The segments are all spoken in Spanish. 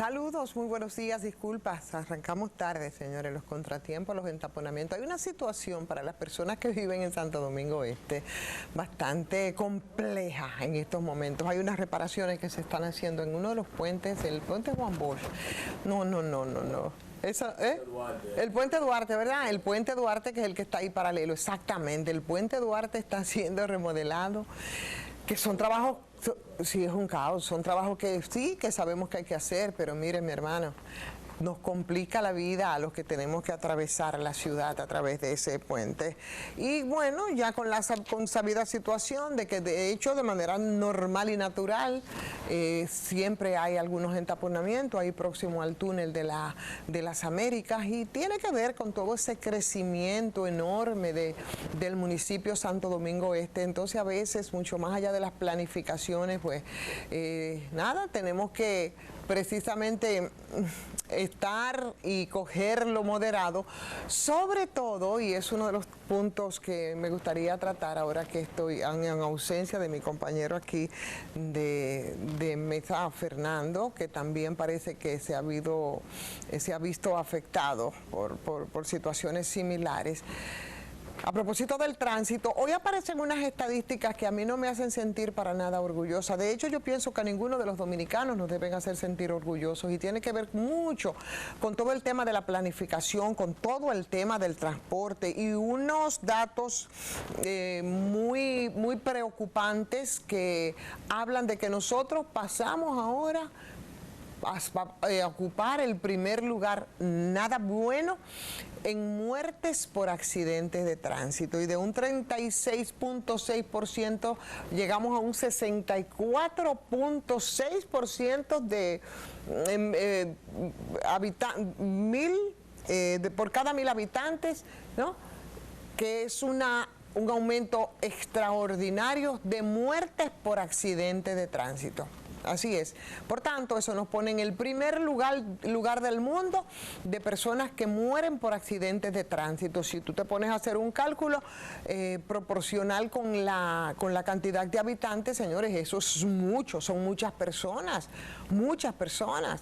Saludos, muy buenos días, disculpas, arrancamos tarde, señores, los contratiempos, los entaponamientos. Hay una situación para las personas que viven en Santo Domingo Este bastante compleja en estos momentos. Hay unas reparaciones que se están haciendo en uno de los puentes, el puente Juan Bosch. No. Eso, el puente Duarte, ¿verdad? El puente Duarte, que es el que está ahí paralelo, exactamente. El puente Duarte está siendo remodelado, que son trabajos, sí es un caos, son trabajos que sí, que sabemos que hay que hacer, pero mire, mi hermano, nos complica la vida a los que tenemos que atravesar la ciudad a través de ese puente. Y bueno, ya con la sabida situación de que de hecho de manera normal y natural siempre hay algunos entaponamientos ahí próximo al túnel de las Américas, y tiene que ver con todo ese crecimiento enorme del municipio Santo Domingo Este. Entonces a veces, mucho más allá de las planificaciones, pues nada, tenemos que precisamente estar y cogerlo moderado, sobre todo, y es uno de los puntos que me gustaría tratar ahora que estoy en ausencia de mi compañero aquí de mesa, Fernando, que también parece que se ha visto afectado por situaciones similares. A propósito del tránsito, hoy aparecen unas estadísticas que a mí no me hacen sentir para nada orgullosa. De hecho, yo pienso que a ninguno de los dominicanos nos deben hacer sentir orgullosos, y tiene que ver mucho con todo el tema de la planificación, con todo el tema del transporte, y unos datos muy preocupantes que hablan de que nosotros pasamos ahora a ocupar el primer lugar, nada bueno, en muertes por accidentes de tránsito, y de un 36.6% llegamos a un 64.6% por cada 1000 habitantes, ¿no? Que es un aumento extraordinario de muertes por accidentes de tránsito. Así es. Por tanto, eso nos pone en el primer lugar del mundo de personas que mueren por accidentes de tránsito. Si tú te pones a hacer un cálculo proporcional con la cantidad de habitantes, señores, eso es mucho, son muchas personas, muchas personas.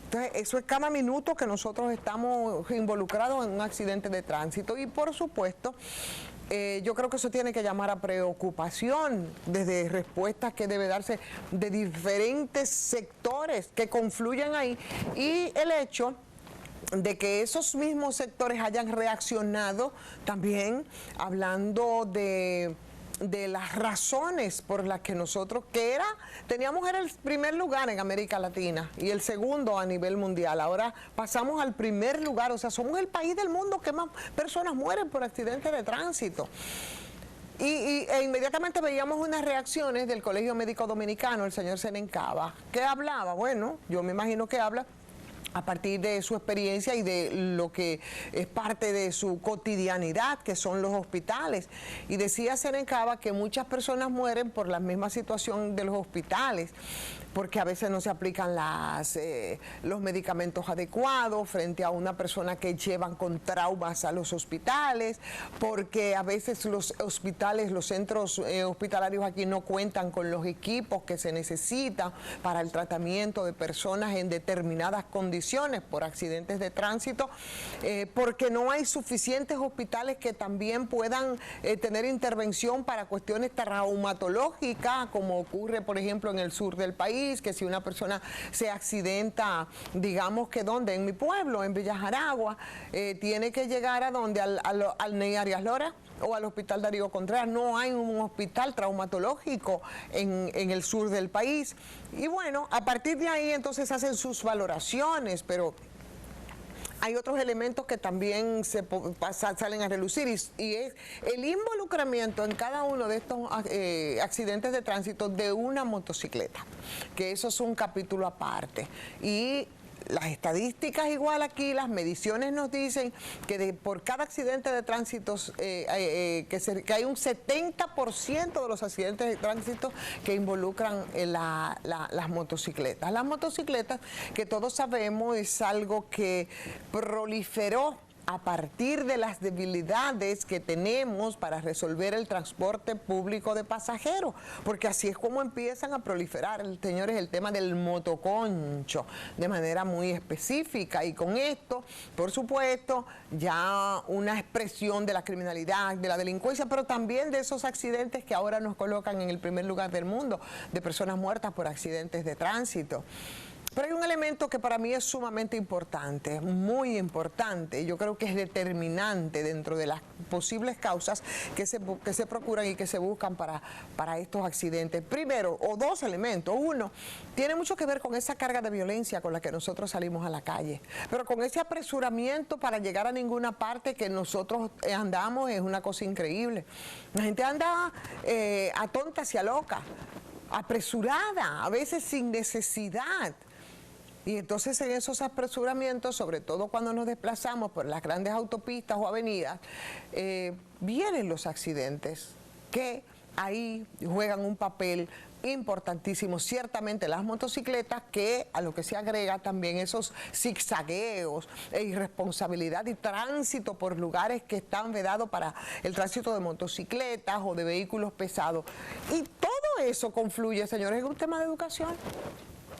Entonces, eso es cada minuto que nosotros estamos involucrados en un accidente de tránsito. Y por supuesto, yo creo que eso tiene que llamar a preocupación, desde respuestas que debe darse de diferentes sectores que confluyen ahí, y el hecho de que esos mismos sectores hayan reaccionado también hablando de las razones por las que nosotros, teníamos el primer lugar en América Latina y el segundo a nivel mundial. Ahora pasamos al primer lugar, o sea, somos el país del mundo que más personas mueren por accidentes de tránsito. E inmediatamente veíamos unas reacciones del Colegio Médico Dominicano, el señor Senencaba, que hablaba, bueno, yo me imagino que habla a partir de su experiencia y de lo que es parte de su cotidianidad, que son los hospitales. Y decía Senencaba que muchas personas mueren por la misma situación de los hospitales, porque a veces no se aplican los medicamentos adecuados frente a una persona que llevan con traumas a los hospitales, porque a veces los hospitales, los centros hospitalarios aquí no cuentan con los equipos que se necesitan para el tratamiento de personas en determinadas condiciones por accidentes de tránsito, porque no hay suficientes hospitales que también puedan tener intervención para cuestiones traumatológicas, como ocurre por ejemplo en el sur del país, que si una persona se accidenta, digamos que donde, en mi pueblo, en Villa Jaragua, tiene que llegar a donde, al Ney Arias Lora o al Hospital Darío Contreras. No hay un hospital traumatológico en el sur del país. Y bueno, a partir de ahí entonces hacen sus valoraciones, pero hay otros elementos que también salen a relucir, y es el involucramiento en cada uno de estos accidentes de tránsito de una motocicleta, que eso es un capítulo aparte. Y las estadísticas igual aquí, las mediciones nos dicen que por cada accidente de tránsito, que hay un 70% de los accidentes de tránsito que involucran las motocicletas. Las motocicletas, que todos sabemos, es algo que proliferó a partir de las debilidades que tenemos para resolver el transporte público de pasajeros, porque así es como empiezan a proliferar, señores, el tema del motoconcho de manera muy específica, y con esto, por supuesto, ya una expresión de la criminalidad, de la delincuencia, pero también de esos accidentes que ahora nos colocan en el primer lugar del mundo, de personas muertas por accidentes de tránsito. Pero hay un elemento que para mí es sumamente importante, muy importante, yo creo que es determinante dentro de las posibles causas que se procuran y que se buscan para estos accidentes. Primero, o dos elementos. Uno, tiene mucho que ver con esa carga de violencia con la que nosotros salimos a la calle, pero con ese apresuramiento para llegar a ninguna parte que nosotros andamos es una cosa increíble. La gente anda a tonta y a loca, apresurada, a veces sin necesidad. Y entonces en esos apresuramientos, sobre todo cuando nos desplazamos por las grandes autopistas o avenidas, vienen los accidentes que ahí juegan un papel importantísimo. Ciertamente las motocicletas, que a lo que se agrega también esos zigzagueos e irresponsabilidad y tránsito por lugares que están vedados para el tránsito de motocicletas o de vehículos pesados. Y todo eso confluye, señores, en un tema de educación.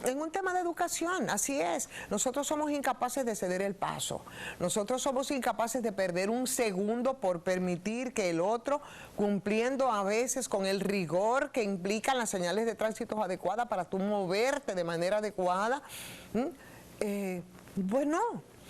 En un tema de educación, así es. Nosotros somos incapaces de ceder el paso. Nosotros somos incapaces de perder un segundo por permitir que el otro, cumpliendo a veces con el rigor que implican las señales de tránsito adecuadas para tú moverte de manera adecuada, bueno,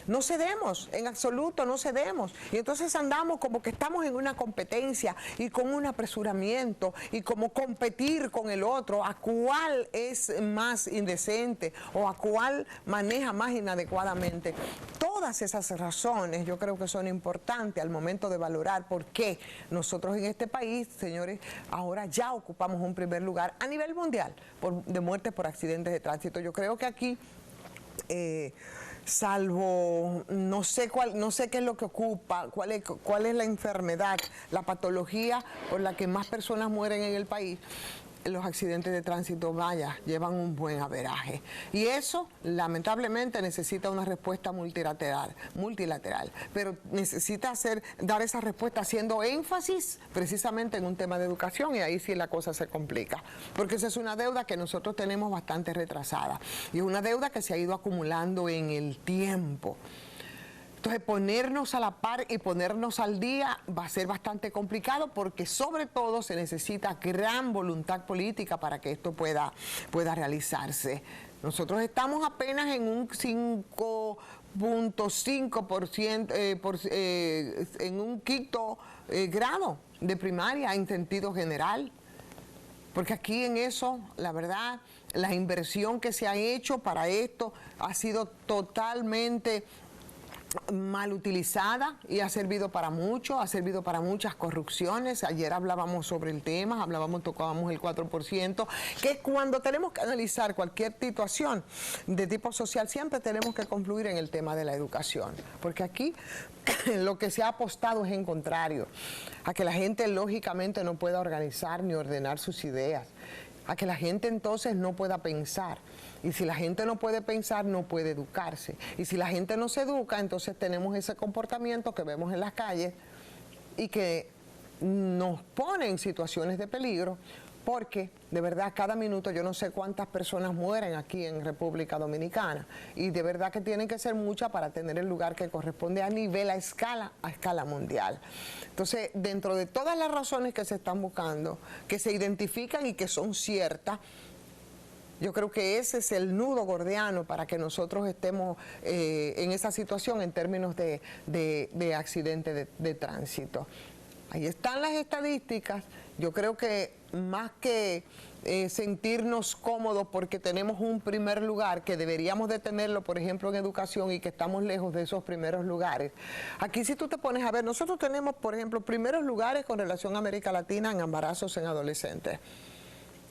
no cedemos, en absoluto no cedemos. Y entonces andamos como que estamos en una competencia y con un apresuramiento y como competir con el otro a cuál es más indecente o a cuál maneja más inadecuadamente. Todas esas razones yo creo que son importantes al momento de valorar por qué nosotros en este país, señores, ahora ya ocupamos un primer lugar a nivel mundial de muertes por accidentes de tránsito. Yo creo que aquí salvo no sé qué es lo que ocupa, cuál es la enfermedad, la patología por la que más personas mueren en el país, los accidentes de tránsito, vaya, llevan un buen averaje. Y eso, lamentablemente, necesita una respuesta multilateral, pero necesita dar esa respuesta haciendo énfasis precisamente en un tema de educación, y ahí sí la cosa se complica, porque esa es una deuda que nosotros tenemos bastante retrasada, y es una deuda que se ha ido acumulando en el tiempo. Entonces, ponernos a la par y ponernos al día va a ser bastante complicado, porque sobre todo se necesita gran voluntad política para que esto pueda realizarse. Nosotros estamos apenas en un 5.5%, en un quinto grado de primaria en sentido general. Porque aquí en eso, la verdad, la inversión que se ha hecho para esto ha sido totalmente mal utilizada y ha servido para mucho, ha servido para muchas corrupciones. Ayer hablábamos sobre el tema, tocábamos el 4%, que cuando tenemos que analizar cualquier situación de tipo social, siempre tenemos que concluir en el tema de la educación, porque aquí lo que se ha apostado es en contrario, a que la gente lógicamente no pueda organizar ni ordenar sus ideas, a que la gente entonces no pueda pensar. Y si la gente no puede pensar, no puede educarse. Y si la gente no se educa, entonces tenemos ese comportamiento que vemos en las calles y que nos pone en situaciones de peligro, porque de verdad cada minuto yo no sé cuántas personas mueren aquí en República Dominicana, y de verdad que tienen que ser muchas para tener el lugar que corresponde a nivel, a escala mundial. Entonces, dentro de todas las razones que se están buscando, que se identifican y que son ciertas, yo creo que ese es el nudo gordiano para que nosotros estemos en esa situación en términos de accidentes de tránsito. Ahí están las estadísticas. Yo creo que más que sentirnos cómodos porque tenemos un primer lugar, que deberíamos de tenerlo, por ejemplo, en educación, y que estamos lejos de esos primeros lugares. Aquí, si tú te pones a ver, nosotros tenemos, por ejemplo, primeros lugares con relación a América Latina en embarazos en adolescentes.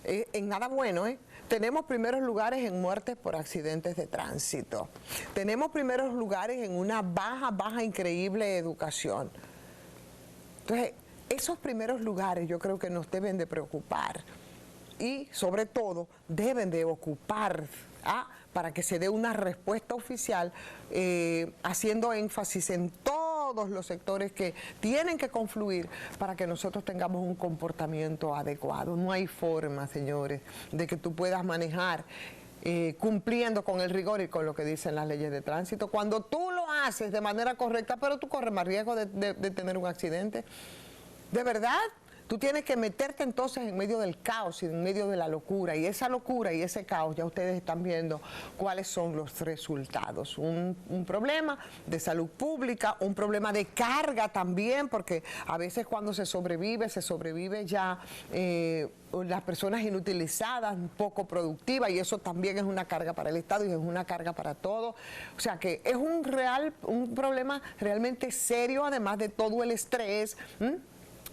En nada bueno, Tenemos primeros lugares en muertes por accidentes de tránsito. Tenemos primeros lugares en una baja increíble educación. Entonces, esos primeros lugares yo creo que nos deben de preocupar y, sobre todo, deben de ocupar para que se dé una respuesta oficial, haciendo énfasis en todo todos los sectores que tienen que confluir para que nosotros tengamos un comportamiento adecuado. No hay forma, señores, de que tú puedas manejar cumpliendo con el rigor y con lo que dicen las leyes de tránsito. Cuando tú lo haces de manera correcta, pero tú corres más riesgo de tener un accidente. ¿De verdad? Tú tienes que meterte entonces en medio del caos y en medio de la locura. Y esa locura y ese caos, ya ustedes están viendo cuáles son los resultados. Un problema de salud pública, un problema de carga también, porque a veces cuando se sobrevive ya las personas inutilizadas, poco productivas, y eso también es una carga para el Estado y es una carga para todos. O sea que es un problema realmente serio, además de todo el estrés,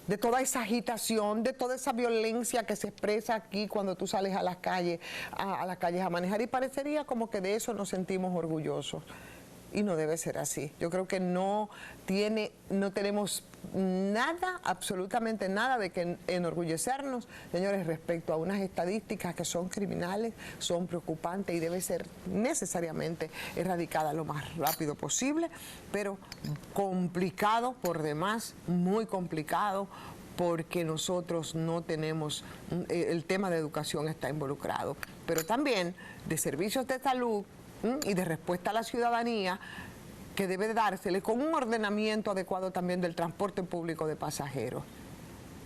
de toda esa agitación, de toda esa violencia que se expresa aquí cuando tú sales a las calles a manejar, y parecería como que de eso nos sentimos orgullosos. Y no debe ser así. Yo creo que no tenemos nada, absolutamente nada de que enorgullecernos, señores, respecto a unas estadísticas que son criminales, son preocupantes y debe ser necesariamente erradicada lo más rápido posible, pero complicado por demás, muy complicado, porque nosotros no tenemos, el tema de educación está involucrado, pero también de servicios de salud y de respuesta a la ciudadanía, que debe dársele con un ordenamiento adecuado también del transporte público de pasajeros.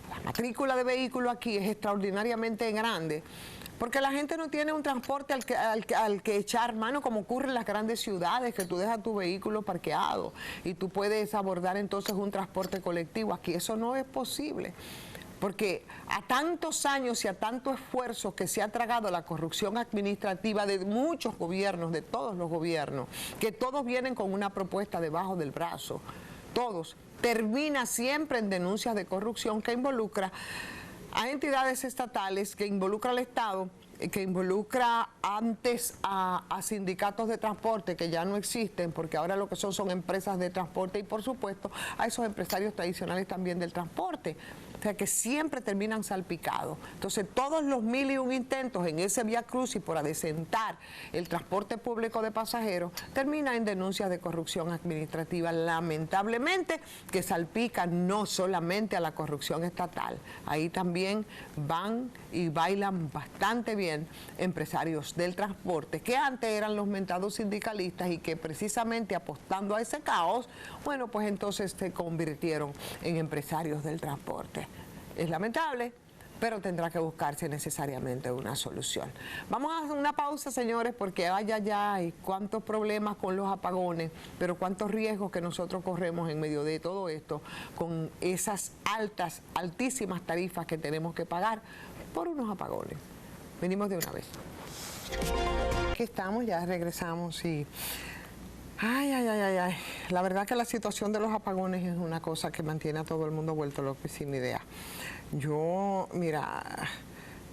La matrícula de vehículos aquí es extraordinariamente grande, porque la gente no tiene un transporte al que echar mano, como ocurre en las grandes ciudades, que tú dejas tu vehículo parqueado y tú puedes abordar entonces un transporte colectivo. Aquí eso no es posible, porque a tantos años y a tanto esfuerzo que se ha tragado la corrupción administrativa de muchos gobiernos, de todos los gobiernos, que todos vienen con una propuesta debajo del brazo, todos, termina siempre en denuncias de corrupción que involucra a entidades estatales, que involucra al Estado, que involucra antes a sindicatos de transporte que ya no existen, porque ahora lo que son empresas de transporte, y por supuesto a esos empresarios tradicionales también del transporte. O sea que siempre terminan salpicados. Entonces todos los 1001 intentos en ese vía crucis por adecentar el transporte público de pasajeros terminan en denuncias de corrupción administrativa, lamentablemente, que salpican no solamente a la corrupción estatal. Ahí también van y bailan bastante bien empresarios del transporte, que antes eran los mentados sindicalistas y que precisamente apostando a ese caos, bueno, pues entonces se convirtieron en empresarios del transporte. Es lamentable, pero tendrá que buscarse necesariamente una solución. Vamos a hacer una pausa, señores, porque hay cuántos problemas con los apagones, pero cuántos riesgos que nosotros corremos en medio de todo esto, con esas altísimas tarifas que tenemos que pagar por unos apagones. Venimos de una vez. Aquí estamos, ya regresamos y... Ay. La verdad que la situación de los apagones es una cosa que mantiene a todo el mundo vuelto loco y sin idea. Mira,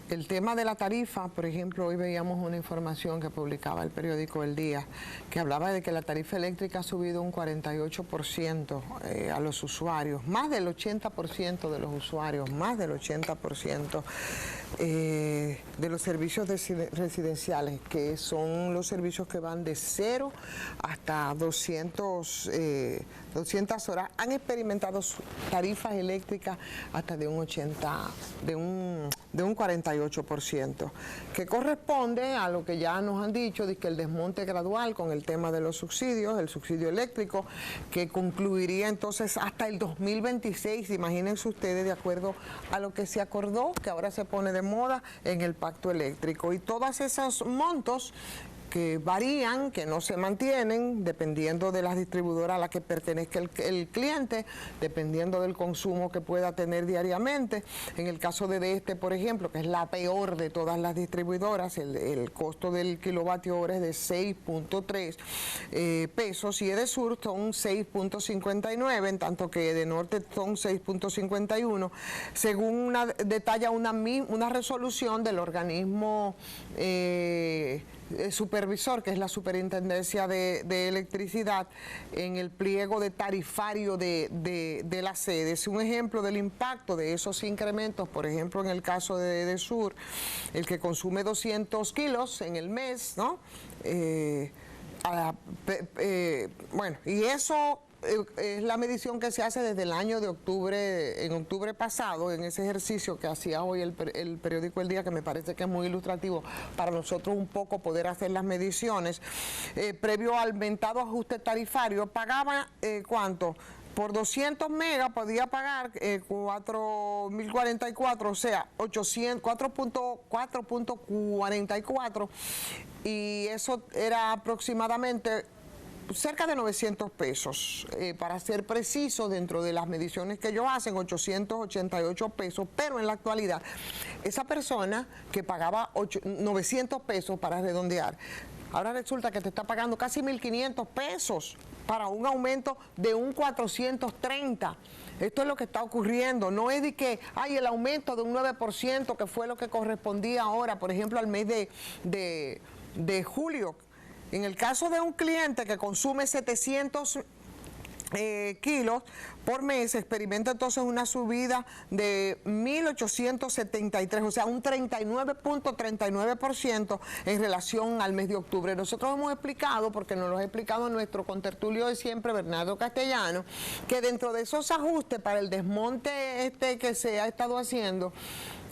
el tema de la tarifa, por ejemplo, hoy veíamos una información que publicaba el periódico El Día, que hablaba de que la tarifa eléctrica ha subido un 48% a los usuarios, más del 80% de los usuarios, más del 80% de los servicios residenciales, que son los servicios que van de 0 hasta 200 horas, han experimentado tarifas eléctricas hasta de un 48%, que corresponde a lo que ya nos han dicho, de que el desmonte gradual con el tema de los subsidios, el subsidio eléctrico, que concluiría entonces hasta el 2026, imagínense ustedes, de acuerdo a lo que se acordó, que ahora se pone de moda en el pacto eléctrico, y todos esos montos que varían, que no se mantienen, dependiendo de las distribuidoras a las que pertenezca el cliente, dependiendo del consumo que pueda tener diariamente. En el caso de este, por ejemplo, que es la peor de todas las distribuidoras, el costo del kilovatio hora es de 6.3 pesos, y Edesur son 6.59, en tanto que de Norte son 6.51, según detalla una resolución del organismo supervisor, que es la Superintendencia de Electricidad, en el pliego de tarifario de la sede. Es un ejemplo del impacto de esos incrementos. Por ejemplo, en el caso de Edesur, el que consume 200 kilos en el mes, ¿no? Bueno, y eso es la medición que se hace desde el año de octubre, en octubre pasado, en ese ejercicio que hacía hoy el periódico El Día, que me parece que es muy ilustrativo para nosotros un poco poder hacer las mediciones. Previo al aumentado ajuste tarifario, pagaba, ¿cuánto? Por 200 megas podía pagar 4.044, o sea, 4.44, y eso era aproximadamente cerca de 900 pesos, para ser preciso, dentro de las mediciones que ellos hacen, 888 pesos, pero en la actualidad, esa persona que pagaba 900 pesos para redondear, ahora resulta que te está pagando casi 1.500 pesos para un aumento de un 430. Esto es lo que está ocurriendo. No es de que hay el aumento de un 9%, que fue lo que correspondía ahora, por ejemplo, al mes de julio. En el caso de un cliente que consume 700 kilos por mes, experimenta entonces una subida de 1.873, o sea, un 39.39% en relación al mes de octubre. Nosotros hemos explicado, porque nos lo ha explicado nuestro contertulio de siempre, Bernardo Castellano, que dentro de esos ajustes para el desmonte que se ha estado haciendo,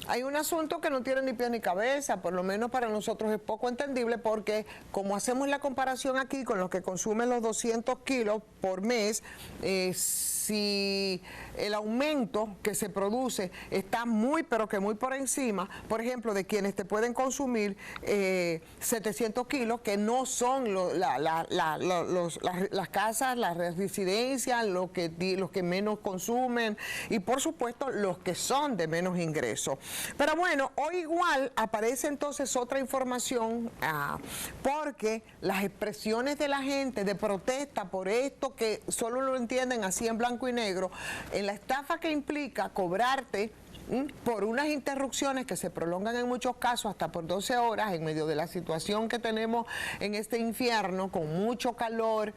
hay un asunto que no tiene ni pie ni cabeza, por lo menos para nosotros es poco entendible, porque como hacemos la comparación aquí con los que consumen los 200 kilos por mes, si el aumento que se produce está muy, pero que muy por encima, por ejemplo, de quienes te pueden consumir 700 kilos, que no son las casas, las residencias, los que menos consumen, y por supuesto los que son de menos ingresos. Pero bueno, hoy igual aparece entonces otra información, porque las expresiones de la gente de protesta por esto, que solo lo entienden así en blanco y negro, en la estafa que implica cobrarte por unas interrupciones que se prolongan en muchos casos hasta por 12 horas, en medio de la situación que tenemos en este infierno, con mucho calor,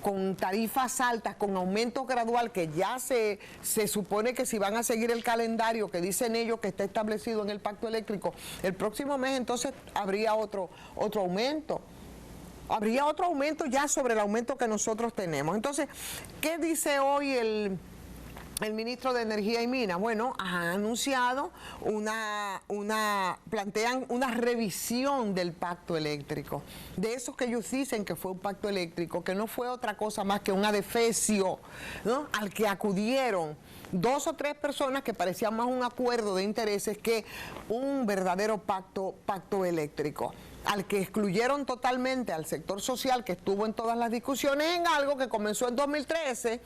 con tarifas altas, con aumento gradual, que ya se supone que si van a seguir el calendario que dicen ellos que está establecido en el pacto eléctrico, el próximo mes entonces habría otro aumento. Habría otro aumento ya sobre el aumento que nosotros tenemos. Entonces, ¿qué dice hoy el ministro de Energía y Minas? Bueno, ha anunciado plantean una revisión del pacto eléctrico, de esos que ellos dicen que fue un pacto eléctrico, que no fue otra cosa más que un adefesio, ¿no?, al que acudieron 2 o 3 personas que parecían más un acuerdo de intereses que un verdadero pacto eléctrico, al que excluyeron totalmente al sector social, que estuvo en todas las discusiones, en algo que comenzó en 2013,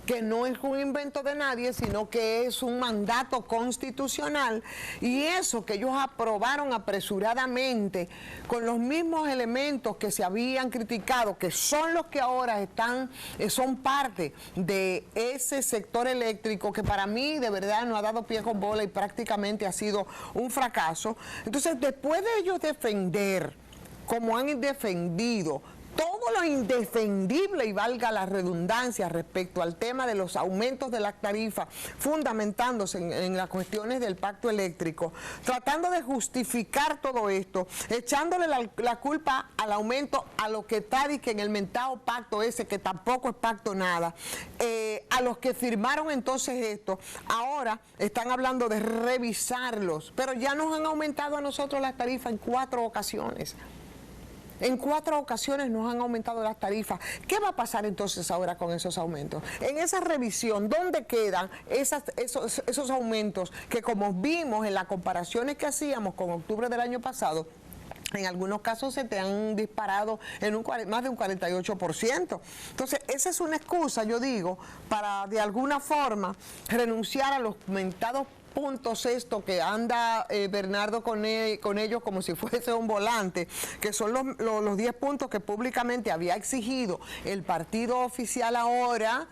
que no es un invento de nadie, sino que es un mandato constitucional, y eso que ellos aprobaron apresuradamente, con los mismos elementos que se habían criticado, que son los que ahora son parte de ese sector eléctrico, que para mí de verdad no ha dado pie con bola y prácticamente ha sido un fracaso. Entonces, después de ellos defender, como han defendido, todo lo indefendible, y valga la redundancia, respecto al tema de los aumentos de las tarifas, fundamentándose en las cuestiones del pacto eléctrico, tratando de justificar todo esto, echándole la culpa al aumento a lo que está en el mentado pacto ese, que tampoco es pacto nada, a los que firmaron entonces esto, ahora están hablando de revisarlos, pero ya nos han aumentado a nosotros las tarifas en 4 ocasiones. En 4 ocasiones nos han aumentado las tarifas. ¿Qué va a pasar entonces ahora con esos aumentos? En esa revisión, ¿dónde quedan esos aumentos que, como vimos en las comparaciones que hacíamos con octubre del año pasado, en algunos casos se te han disparado en más de un 48%. Entonces, esa es una excusa, yo digo, para de alguna forma renunciar a los mentados puntos que anda Bernardo con ellos como si fuese un volante, que son los 10 puntos que públicamente había exigido el partido oficial ahora,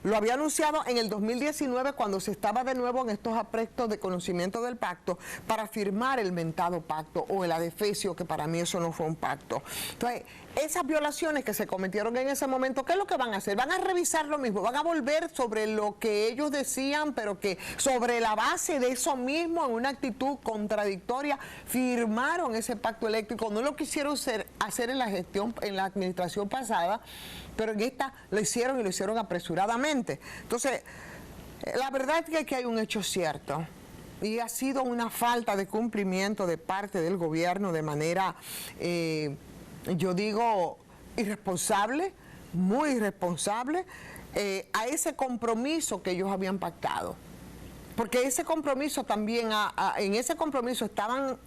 lo había anunciado en el 2019 cuando se estaba de nuevo en estos aspectos de conocimiento del pacto para firmar el mentado pacto o el adefesio, que para mí eso no fue un pacto. Entonces, esas violaciones que se cometieron en ese momento, ¿qué es lo que van a hacer? Van a revisar lo mismo, van a volver sobre lo que ellos decían, pero que sobre la base de eso mismo, en una actitud contradictoria, firmaron ese pacto eléctrico. No lo quisieron hacer en la gestión, en la administración pasada, pero en esta lo hicieron y lo hicieron apresuradamente. Entonces, la verdad es que aquí hay un hecho cierto y ha sido una falta de cumplimiento de parte del gobierno de manera, yo digo, irresponsable, muy irresponsable, a ese compromiso que ellos habían pactado. Porque ese compromiso también, en ese compromiso estaban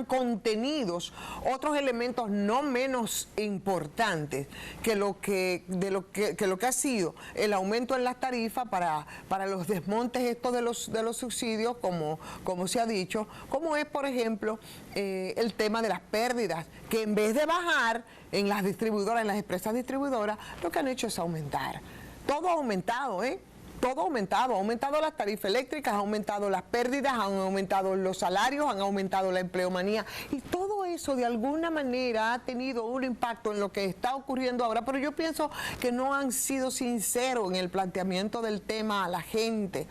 contenidos otros elementos no menos importantes que lo que ha sido el aumento en las tarifas para los desmontes estos de los subsidios, como se ha dicho, como es, por ejemplo, el tema de las pérdidas, que en vez de bajar en las distribuidoras, en las empresas distribuidoras, lo que han hecho es aumentar. Todo ha aumentado, Todo ha aumentado las tarifas eléctricas, ha aumentado las pérdidas, han aumentado los salarios, han aumentado la empleomanía y todo eso de alguna manera ha tenido un impacto en lo que está ocurriendo ahora, pero yo pienso que no han sido sinceros en el planteamiento del tema a la gente,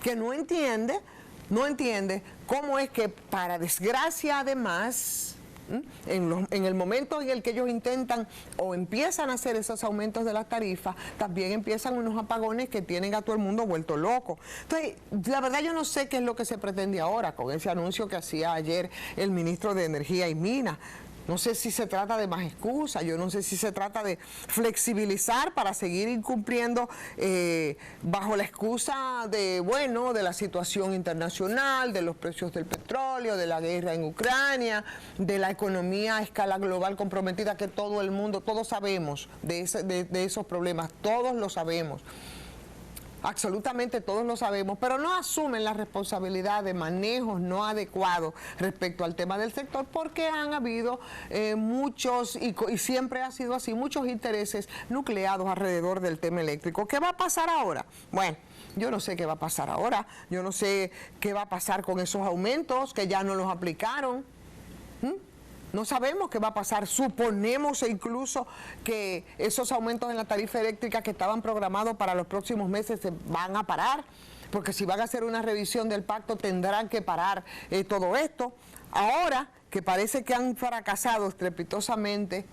que no entiende cómo es que, para desgracia además, en el momento en el que ellos intentan o empiezan a hacer esos aumentos de las tarifas, también empiezan unos apagones que tienen a todo el mundo vuelto loco. Entonces, la verdad yo no sé qué es lo que se pretende ahora con ese anuncio que hacía ayer el ministro de Energía y Minas. No sé si se trata de más excusas, yo no sé si se trata de flexibilizar para seguir incumpliendo bajo la excusa de la situación internacional, de los precios del petróleo, de la guerra en Ucrania, de la economía a escala global comprometida, que todo el mundo, todos sabemos de esos problemas, todos lo sabemos. Absolutamente todos lo sabemos, pero no asumen la responsabilidad de manejos no adecuados respecto al tema del sector, porque han habido muchos, y siempre ha sido así, muchos intereses nucleados alrededor del tema eléctrico. ¿Qué va a pasar ahora? Bueno, yo no sé qué va a pasar ahora, yo no sé qué va a pasar con esos aumentos que ya no los aplicaron. No sabemos qué va a pasar, suponemos incluso que esos aumentos en la tarifa eléctrica que estaban programados para los próximos meses se van a parar, porque si van a hacer una revisión del pacto tendrán que parar todo esto. Ahora que parece que han fracasado estrepitosamente,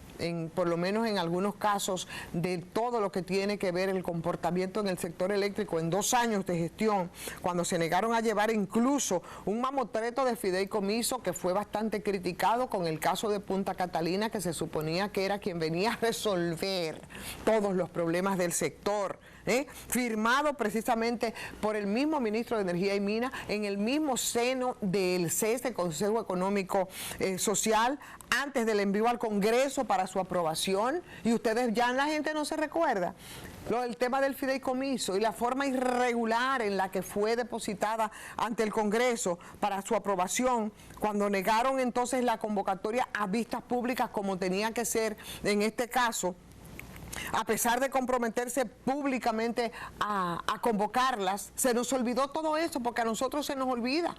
por lo menos en algunos casos, de todo lo que tiene que ver el comportamiento en el sector eléctrico en 2 años de gestión, cuando se negaron a llevar incluso un mamotreto de fideicomiso que fue bastante criticado con el caso de Punta Catalina, que se suponía que era quien venía a resolver todos los problemas del sector, firmado precisamente por el mismo ministro de Energía y Minas en el mismo seno del CES, Consejo Económico Social, antes del envío al Congreso para su aprobación, y ustedes ya la gente no se recuerda. El tema del fideicomiso y la forma irregular en la que fue depositada ante el Congreso para su aprobación, cuando negaron entonces la convocatoria a vistas públicas como tenía que ser en este caso, a pesar de comprometerse públicamente a convocarlas, se nos olvidó todo eso, porque a nosotros se nos olvida.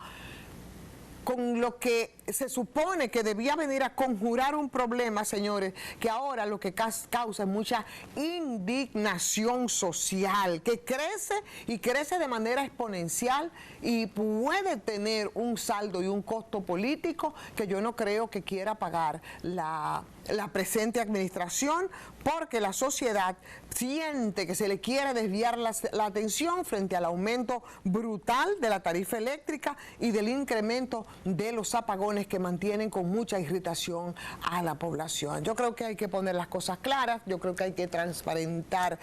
Con lo que se supone que debía venir a conjurar un problema, señores, que ahora lo que causa es mucha indignación social, que crece y crece de manera exponencial y puede tener un saldo y un costo político que yo no creo que quiera pagar la presente administración, porque la sociedad siente que se le quiere desviar la atención frente al aumento brutal de la tarifa eléctrica y del incremento de los apagones que mantienen con mucha irritación a la población. Yo creo que hay que poner las cosas claras, yo creo que hay que transparentar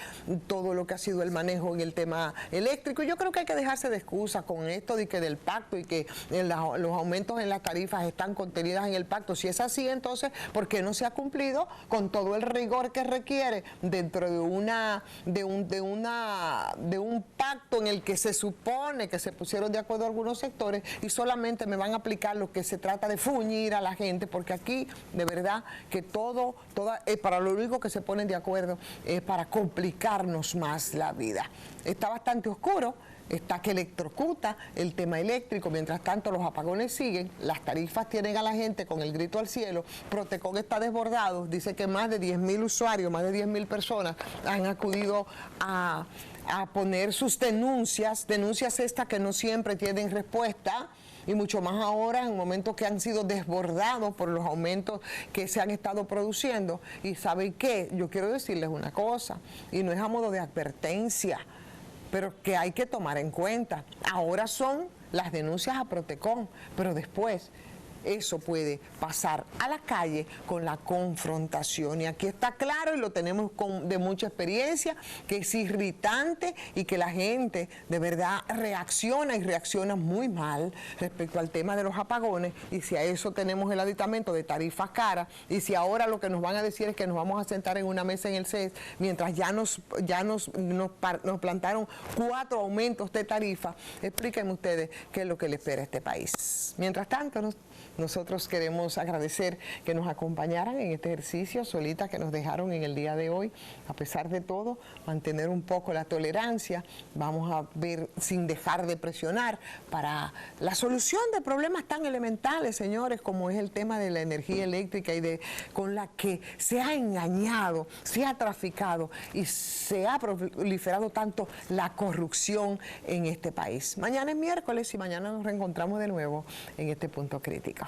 todo lo que ha sido el manejo en el tema eléctrico. Yo creo que hay que dejarse de excusas con esto de que del pacto y que los aumentos en las tarifas están contenidas en el pacto. Si es así, entonces, ¿por qué no se ha cumplido con todo el rigor que requiere dentro de un pacto en el que se supone que se pusieron de acuerdo algunos sectores y solamente me van a aplicar lo que se trata de fuñir a la gente, porque aquí de verdad que para lo único que se ponen de acuerdo es para complicarnos más la vida. Está bastante oscuro. Está que electrocuta el tema eléctrico, mientras tanto los apagones siguen, las tarifas tienen a la gente con el grito al cielo, Protecon está desbordado, dice que más de 10.000 usuarios, más de 10.000 personas han acudido a poner sus denuncias estas que no siempre tienen respuesta, y mucho más ahora en momentos que han sido desbordados por los aumentos que se han estado produciendo. Y ¿saben qué? Yo quiero decirles una cosa, y no es a modo de advertencia, pero que hay que tomar en cuenta. Ahora son las denuncias a Protecon, pero después eso puede pasar a la calle con la confrontación. Y aquí está claro, y lo tenemos de mucha experiencia, que es irritante y que la gente de verdad reacciona, y reacciona muy mal respecto al tema de los apagones. Y si a eso tenemos el aditamento de tarifas caras, y si ahora lo que nos van a decir es que nos vamos a sentar en una mesa en el CES, mientras ya nos plantaron 4 aumentos de tarifa, explíquenme ustedes qué es lo que le espera a este país. Mientras tanto, nosotros queremos agradecer que nos acompañaran en este ejercicio, Solita, que nos dejaron en el día de hoy. A pesar de todo, mantener un poco la tolerancia, vamos a ver sin dejar de presionar para la solución de problemas tan elementales, señores, como es el tema de la energía eléctrica y con la que se ha engañado, se ha traficado y se ha proliferado tanto la corrupción en este país. Mañana es miércoles y mañana nos reencontramos de nuevo en este punto crítico.